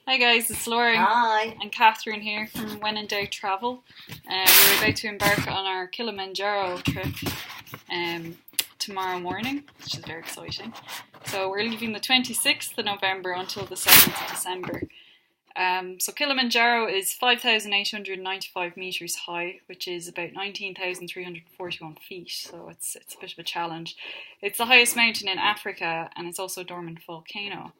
Hi guys, it's Lauren Hi. and Catherine here from When in Doubt Travel. We're about to embark on our Kilimanjaro trip tomorrow morning, which is very exciting. So we're leaving the 26th of November until the 7th of December. So Kilimanjaro is 5,895 metres high, which is about 19,341 feet, so it's a bit of a challenge. It's the highest mountain in Africa and it's also a dormant volcano.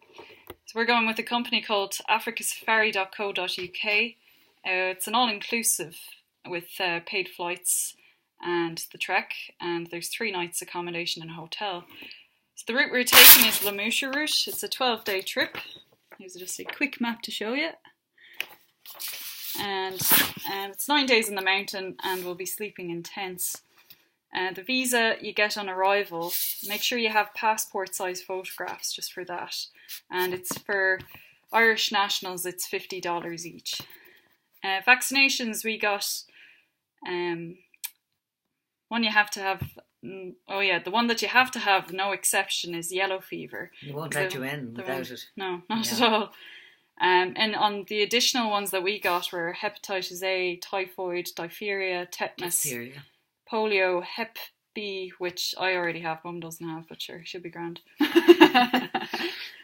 So we're going with a company called africasafari.co.uk. It's an all-inclusive with paid flights and the trek, and there's 3 nights accommodation and hotel. So the route we're taking is Lamusha route. It's a 12-day trip. Here's just a quick map to show you. And it's 9 days in the mountain, and we'll be sleeping in tents. The visa you get on arrival, make sure you have passport size photographs just for that. And it's for Irish nationals, it's $50 each. Vaccinations, we got one you have to have. The one that you have to have, no exception, is yellow fever. You won't let you in without it. No, not at all. And on the additional ones that we got were hepatitis A, typhoid, diphtheria, tetanus, polio, Hep B, which I already have, Mum doesn't have, but sure, should be grand.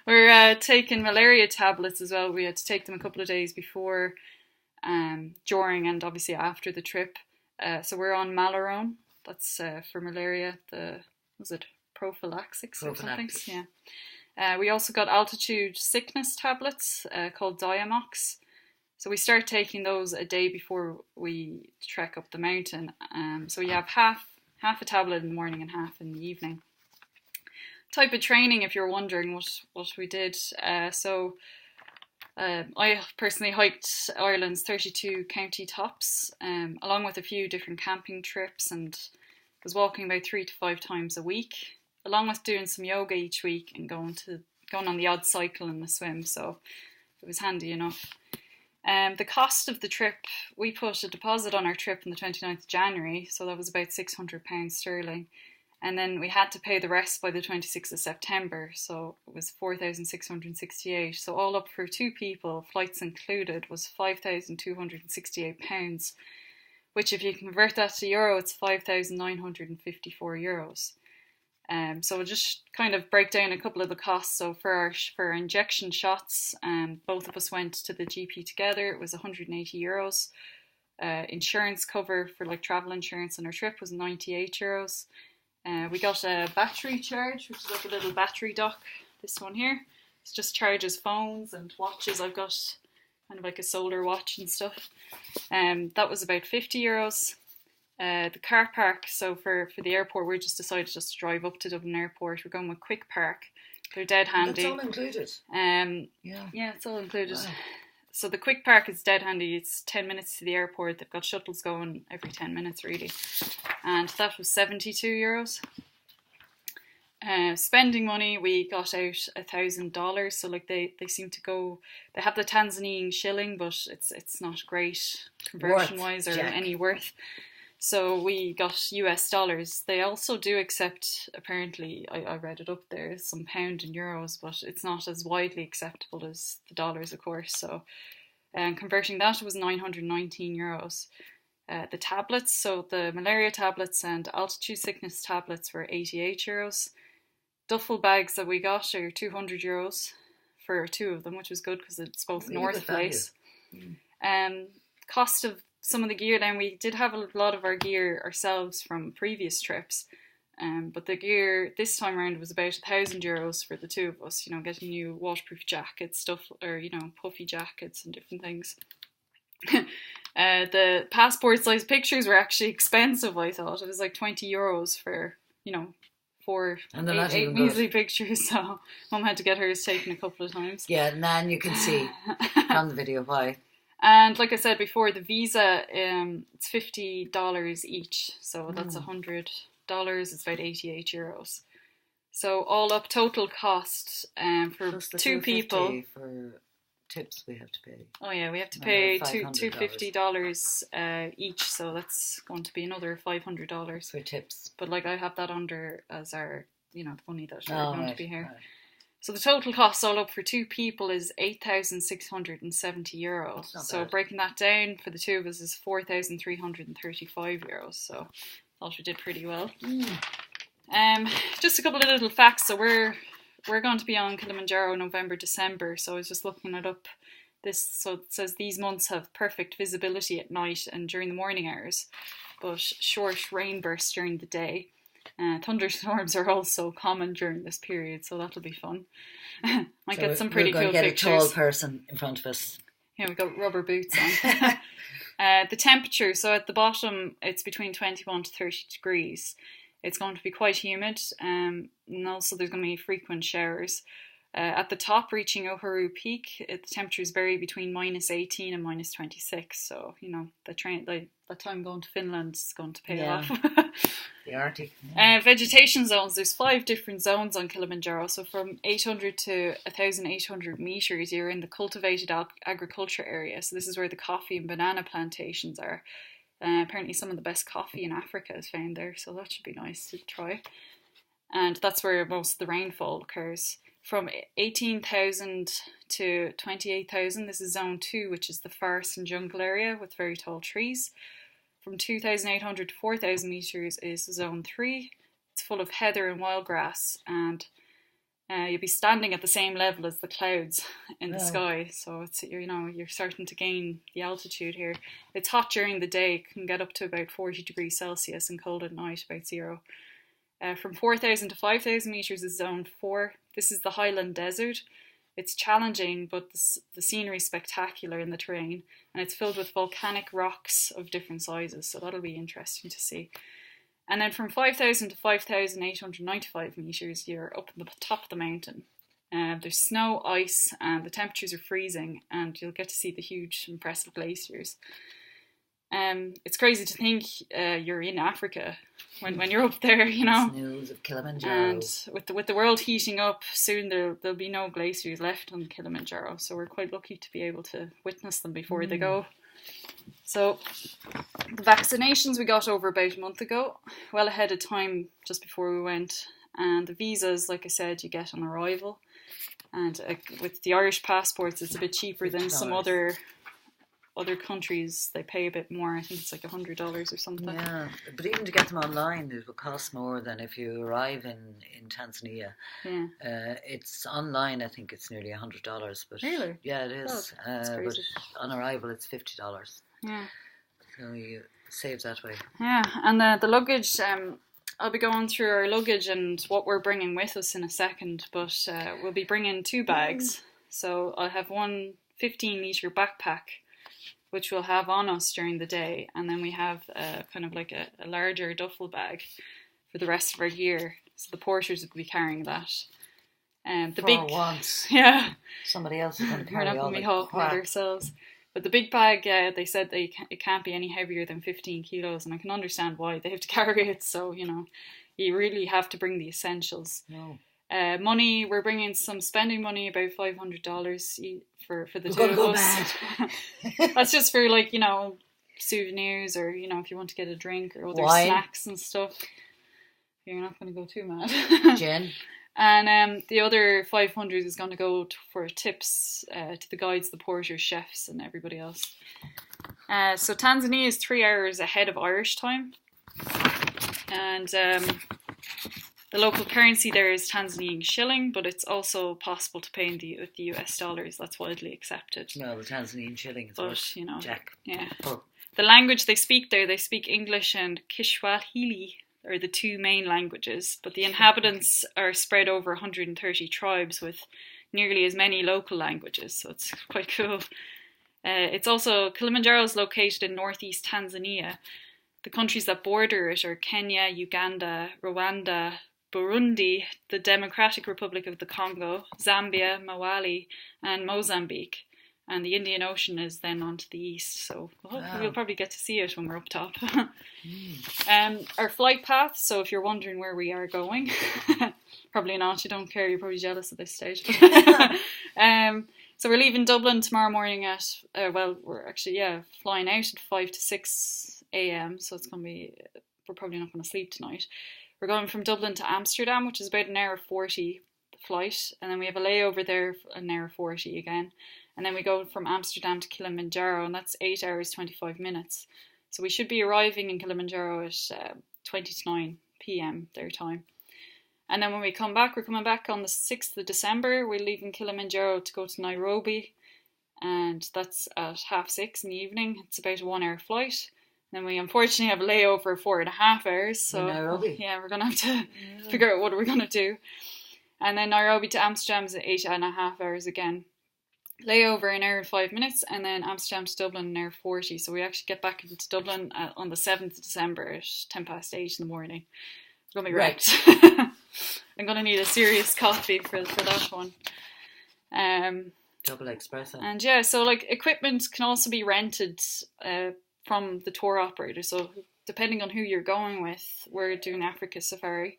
We're taking malaria tablets as well. We had to take them a couple of days before, during, and obviously after the trip. So we're on Malarone. That's for malaria. Prophylaxis or something? Yeah. We also got altitude sickness tablets called Diamox. So we start taking those a day before we trek up the mountain. So you have half a tablet in the morning and half in the evening. Type of training, if you're wondering what we did. I personally hiked Ireland's 32 county tops, along with a few different camping trips, and was walking about 3 to 5 times a week, along with doing some yoga each week and going on the odd cycle and the swim. So it was handy enough. The cost of the trip, we put a deposit on our trip on the 29th of January, so that was about £600 sterling. And then we had to pay the rest by the 26th of September, so it was 4,668. So all up for 2 people, flights included, was £5,268, which if you convert that to euro, it's €5,954. So we'll just kind of break down a couple of the costs. So for our injection shots, both of us went to the GP together. It was €180. Insurance cover for like travel insurance on our trip was €98. We got a battery charge, which is like a little battery dock. This one here, it just charges phones and watches. I've got kind of like a solar watch and stuff. That was about €50. The car park, so for the airport, we just decided just to drive up to Dublin Airport. We're going with Quick Park. They're dead handy. That's all included. Yeah, it's all included. Wow. So the Quick Park is dead handy. It's 10 minutes to the airport. They've got shuttles going every 10 minutes, really. And that was €72. Spending money, we got out $1,000. So like they seem to go. They have the Tanzanian shilling, but it's not great conversion wise or any worth. So we got US dollars. They also do accept, apparently, I read it up there, some pound and euros, but it's not as widely acceptable as the dollars, of course. So converting that was €919. The tablets, so the malaria tablets and altitude sickness tablets were €88. Duffel bags that we got are €200 for 2 of them, which was good because it's both North Face. Cost of some of the gear, then we did have a lot of our gear ourselves from previous trips, but the gear this time around was about €1,000 for the 2 of us, getting new waterproof jackets, stuff, or puffy jackets and different things. The passport size pictures were actually expensive. I thought it was like €20 for 8 measly pictures, so Mum had to get hers taken a couple of times. Yeah, and you can see from the video why. And like I said before, the visa, it's $50 each, so that's $100. It's about €88. So all up, total cost for plus the 2 people. For tips we have to pay. Oh yeah, we have to pay $250 each, so that's going to be another $500 for tips. But like I have that under as our, the money that we're going to be here. Right. So the total cost all up for 2 people is €8,670. So bad. breaking that down for the 2 of us is €4,335. So I thought we did pretty well. Just a couple of little facts. So we're going to be on Kilimanjaro November, December. So I was just looking it up. So it says these months have perfect visibility at night and during the morning hours, but short rain bursts during the day. Thunderstorms are also common during this period, so that'll be fun. Might get some pretty cool pictures. We're going to get a tall person in front of us. Yeah, we've got rubber boots on. The temperature, so at the bottom, it's between 21 to 30 degrees. It's going to be quite humid, and also there's going to be frequent showers. At the top, reaching Oharu Peak, the temperatures vary between -18 and -26. So, the time going to Finland is going to pay off. The Arctic. Vegetation zones. There's 5 different zones on Kilimanjaro. So from 800 to 1,800 meters, you're in the cultivated agriculture area. So this is where the coffee and banana plantations are. Apparently some of the best coffee in Africa is found there. So that should be nice to try. And that's where most of the rainfall occurs. From 18,000 to 28,000, this is zone 2, which is the forest and jungle area with very tall trees. From 2,800 to 4,000 meters is zone 3. It's full of heather and wild grass, and you'll be standing at the same level as the clouds in the sky. So it's you're starting to gain the altitude here. It's hot during the day; it can get up to about 40 degrees Celsius, and cold at night, about 0. From 4,000 to 5,000 meters is zone 4. This is the highland desert. It's challenging, but the scenery is spectacular in the terrain, and it's filled with volcanic rocks of different sizes, so that'll be interesting to see. And then from 5,000 to 5,895 meters, you're up on the top of the mountain. There's snow, ice, and the temperatures are freezing, and you'll get to see the huge, impressive glaciers. It's crazy to think you're in Africa when you're up there, News of Kilimanjaro. And with the world heating up, soon there'll be no glaciers left on Kilimanjaro. So we're quite lucky to be able to witness them before they go. So the vaccinations we got over about a month ago, well ahead of time, just before we went. And the visas, like I said, you get on arrival. And with the Irish passports, it's a bit cheaper than some other countries. They pay a bit more. I think it's like $100 or something. Yeah, but even to get them online, it will cost more than if you arrive in Tanzania. Yeah. It's online. I think it's nearly $100. But really? Yeah, it is. That's crazy. But on arrival, it's $50. Yeah. So you save that way. Yeah, and the luggage. I'll be going through our luggage and what we're bringing with us in a second. But we'll be bringing 2 bags. So I'll have one 15-litre backpack, which we'll have on us during the day, and then we have kind of like a larger duffel bag for the rest of our gear. So the porters will be carrying that. Once. Yeah. Somebody else is going to carry We're not all going to be the hauling it ourselves. But the big bag, they said it can't be any heavier than 15 kilos, and I can understand why they have to carry it. So, you really have to bring the essentials. No. Money, we're bringing some spending money, about $500 for the 2 of us. That's just for souvenirs, or if you want to get a drink or other snacks and stuff. You're not going to go too mad. Jen. And the other 500 is going to go for tips to the guides, the porters, chefs, and everybody else. So Tanzania is 3 hours ahead of Irish time, and the local currency there is Tanzanian shilling, but it's also possible to pay with the US dollars. That's widely accepted. No, the Tanzanian shilling is Jack. Yeah. Oh. The language they speak there, they speak English and Kiswahili are the 2 main languages, but the inhabitants are spread over 130 tribes with nearly as many local languages, so it's quite cool. Kilimanjaro is located in northeast Tanzania. The countries that border it are Kenya, Uganda, Rwanda, Burundi, the Democratic Republic of the Congo, Zambia, Malawi, and Mozambique. And the Indian Ocean is then on to the east, so we'll probably get to see it when we're up top. Our flight path, so if you're wondering where we are going, probably not, you don't care, you're probably jealous at this stage. So we're leaving Dublin tomorrow morning at, we're actually, flying out at 5 to 6 a.m, so we're probably not going to sleep tonight. We're going from Dublin to Amsterdam, which is about an hour 40. flight, and then we have a layover there, an hour 40 again, and then we go from Amsterdam to Kilimanjaro, and that's 8 hours 25 minutes. So we should be arriving in Kilimanjaro at 20 to 9 p.m. their time. And then when we come back, we're coming back on the 6th of December. We're leaving Kilimanjaro to go to Nairobi, and that's at 6:30 in the evening. It's about a 1 hour flight. Then we unfortunately have a layover of 4.5 hours. So Nairobi. Yeah, we're gonna have to figure out what we're gonna do. And then Nairobi to Amsterdam is 8.5 hours again. Layover an hour and 5 minutes, and then Amsterdam to Dublin an hour 40. So we actually get back into Dublin on the 7th of December at 8:10 in the morning. We're gonna be wrecked. I'm gonna need a serious coffee for that one. Double espresso. And yeah, so like equipment can also be rented from the tour operator. So depending on who you're going with, we're doing Africa Safari.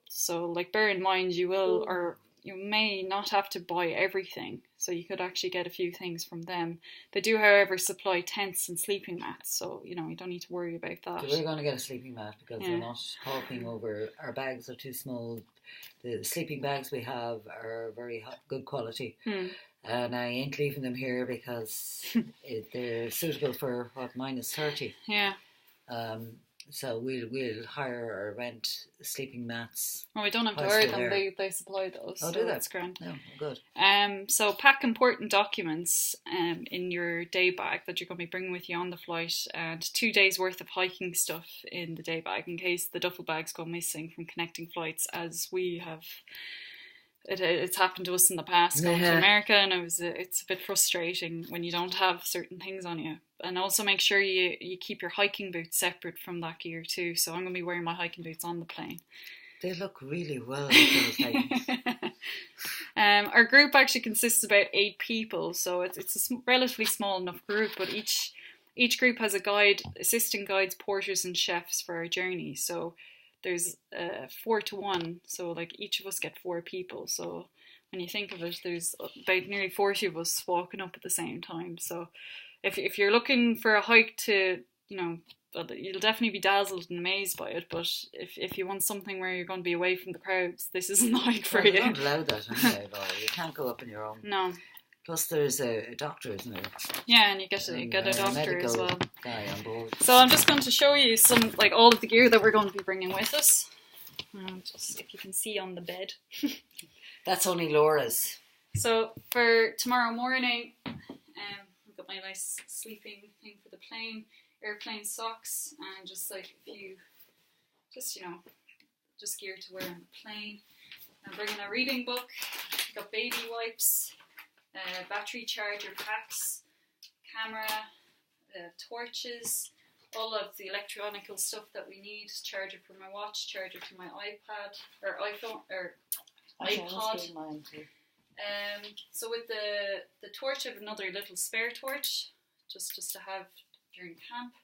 So like bear in mind you will or you may not have to buy everything. So you could actually get a few things from them. They do, however, supply tents and sleeping mats. So, you don't need to worry about that. So we're going to get a sleeping mat because we're not hopping over. Our bags are too small. The sleeping bags we have are very good quality. And I ain't leaving them here because they're suitable for -30. Yeah. So we'll hire or rent sleeping mats. Well, we don't have to hire them. They supply those. Oh, so do they? That's grand. Oh, good. So pack important documents in your day bag that you're going to be bringing with you on the flight, and 2 days worth of hiking stuff in the day bag in case the duffel bags go missing from connecting flights, as we have. It's happened to us in the past going to America, and it's a bit frustrating when you don't have certain things on you. And also make sure you keep your hiking boots separate from that gear too. So I'm going to be wearing my hiking boots on the plane. They look really well. Those things. Our group actually consists of about 8 people, so it's a relatively small enough group. But each group has a guide, assistant guides, porters, and chefs for our journey. So there's 4-to-1, so like each of us get 4 people. So when you think of it, there's about nearly 40 of us walking up at the same time. So if you're looking for a hike to, you'll definitely be dazzled and amazed by it. But if you want something where you're going to be away from the crowds, this isn't the hike for you. They don't allow that anyway, Laura. You can't go up on your own. No. Plus, there's a doctor, isn't there? Yeah, and you get a doctor as well. Guy on board. So I'm just going to show you all of the gear that we're going to be bringing with us. Just if you can see on the bed. That's only Laura's. So for tomorrow morning, I've got my nice sleeping thing for the plane, airplane socks, and just a few, just gear to wear on the plane. I'm bringing a reading book. I've got baby wipes. Battery charger packs, camera, torches, all of the electronical stuff that we need. Charger for my watch, charger for my iPad or iPhone or iPod. Mine too. So with the torch, I have another little spare torch, just to have during camp.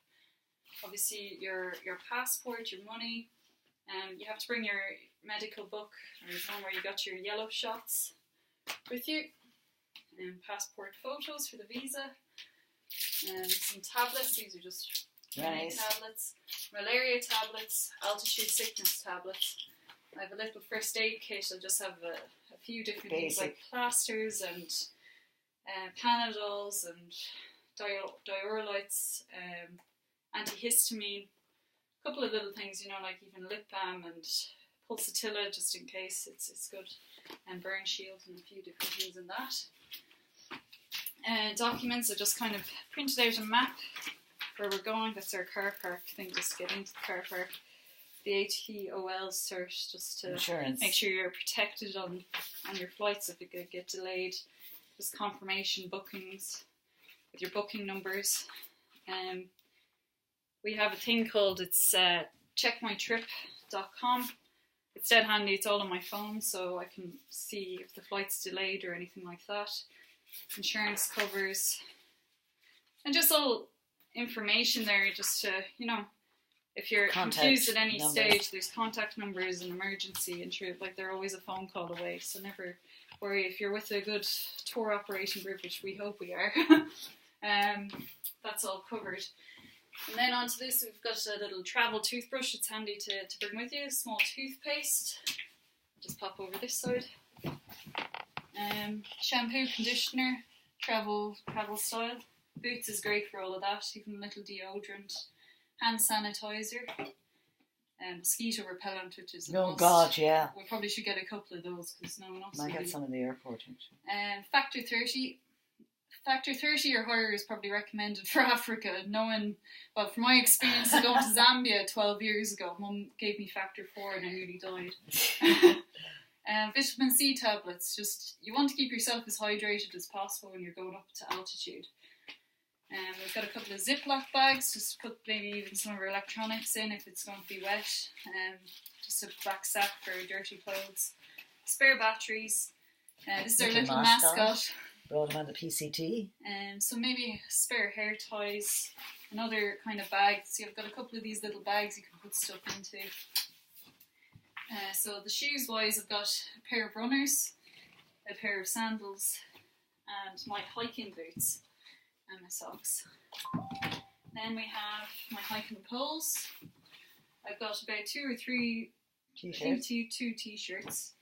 Obviously, your passport, your money. You have to bring your medical book or the one where you got your yellow shots with you. Passport photos for the visa, some tablets. These are just tablets, malaria tablets, altitude sickness tablets. I have a little first aid kit. I just have a few different things like plasters and Panadols and diuretics, antihistamine, a couple of little things, like even lip balm and pulsatilla, just in case it's good, and burn shield and a few different things in that. Documents, I just kind of printed out a map where we're going. That's our car park thing, just to get into the car park. The ATOL cert, just to insurance. Make sure you're protected on your flights if it could get delayed. Just confirmation bookings with your booking numbers. We have a thing called, it's checkmytrip.com. It's dead handy, it's all on my phone, so I can see if the flight's delayed or anything like that. Insurance covers, and just all information there, just to, if you're confused at any stage, there's contact numbers and emergency, and sure, they're always a phone call away, so never worry. If you're with a good tour operation group, which we hope we are, that's all covered. And then onto this, we've got a little travel toothbrush. It's handy to bring with you. Small toothpaste, just pop over this side. Shampoo, conditioner, travel style. Boots is great for all of that, even a little deodorant. Hand sanitizer. Mosquito repellent, which is a must. God, yeah. We probably should get a couple of those because no one else. Might get some in the airport. Factor 30. Factor 30 or higher is probably recommended for Africa. Knowing, well, from my experience of going to Zambia 12 years ago, Mum gave me factor 4 and I nearly died. Vitamin C tablets. Just, you want to keep yourself as hydrated as possible when you're going up to altitude. We've got a couple of Ziploc bags, just put maybe even some of our electronics in if it's going to be wet. Just a black sack for dirty clothes. Spare batteries. This is our little mascot. Brought him on the PCT. So maybe spare hair ties. Another kind of bag. See, I've got a couple of these little bags you can put stuff into. So the shoes wise, I've got a pair of runners, a pair of sandals, and my hiking boots. And my socks. Then we have my hiking poles. I've got about 2 or 3 T-shirts. Two t-shirts.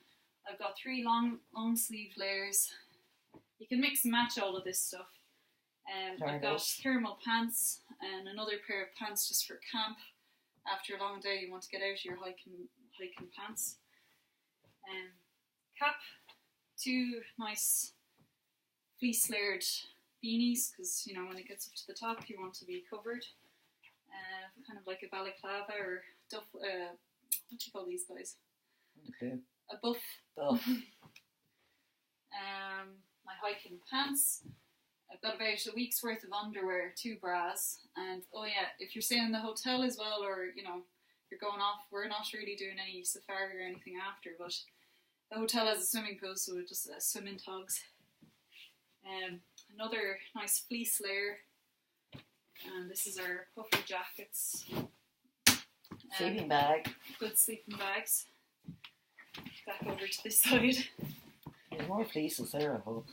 I've got 3 long sleeve layers. You can mix and match all of this stuff. I've got thermal pants and another pair of pants just for camp. After a long day, you want to get out of your hiking pants. Cap, 2 nice fleece layered beanies, because you know when it gets up to the top you want to be covered, kind of like a balaclava or duff, what do you call these guys? Okay. A buff. My hiking pants. I've got about a week's worth of underwear, 2 bras, and oh yeah, if you're staying in the hotel as well, or you know you're going off, we're not really doing any safari or anything after, but the hotel has a swimming pool, so just swimming togs. Another nice fleece layer, and this is our puffer jackets. Sleeping bag. Good sleeping bags. Back over to this side. There's more fleeces there, I hope.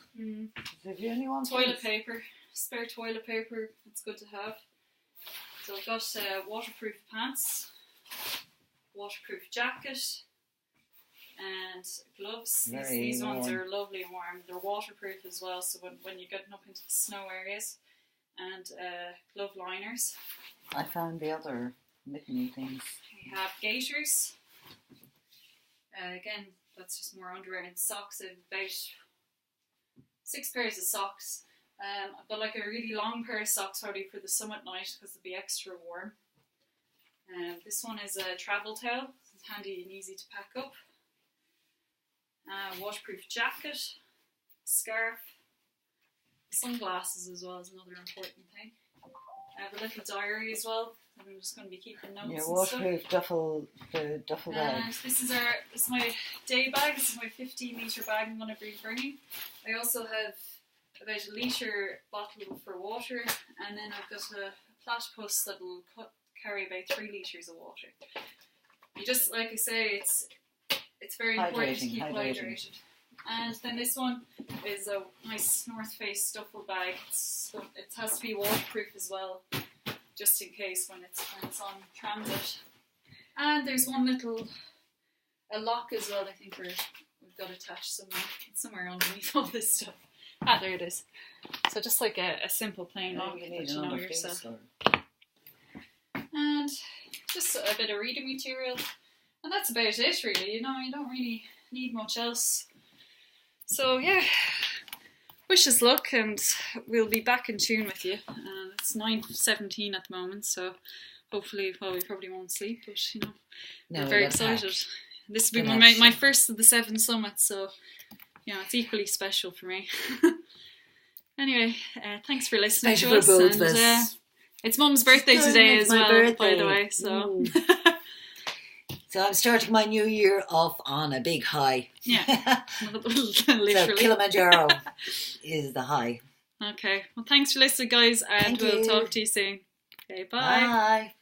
Have you anyone? Toilet paper, spare toilet paper. It's good to have. So I've got waterproof pants, waterproof jacket, and gloves. These ones are lovely and warm. They're waterproof as well, so when you're getting up into the snow areas. And glove liners. I found the other mitten things. We have gaiters. Again, that's just more underwear, and socks. I have about 6 pairs of socks. I've got like a really long pair of socks already for the summit night because it'll be extra warm. This one is a travel towel. It's handy and easy to pack up. Waterproof jacket, scarf, sunglasses as well is another important thing. I have a little diary as well. I'm just going to be keeping notes. Yeah, waterproof duffel bag. This is my day bag. This is my 15-litre bag I'm going to be bringing. I also have about a litre bottle for water, and then I've got a platypus that will carry about 3 litres of water. You just, like I say, it's very important to keep hydrated. And then this one is a nice North Face duffel bag. It has to be waterproof as well, just in case when it's on transit. And there's one a lock as well. I think we've got attached somewhere underneath all this stuff. Ah, there it is. So just like a simple plain lock that you know yourself. And just a bit of reading material. And that's about it really, you know, you don't really need much else. So yeah, wish us luck, and we'll be back in tune with you. It's 9:17 at the moment, so hopefully, well, we probably won't sleep, but you know, we're very excited. This will be my first of the 7 summits, so you know, it's equally special for me. Anyway, thanks for listening to us. And it's Mum's birthday today as well, by the way, so... So I'm starting my new year off on a big high. Yeah, literally. So Kilimanjaro is the high. Okay, well thanks for listening guys, and we'll talk to you soon. Okay, bye. Bye.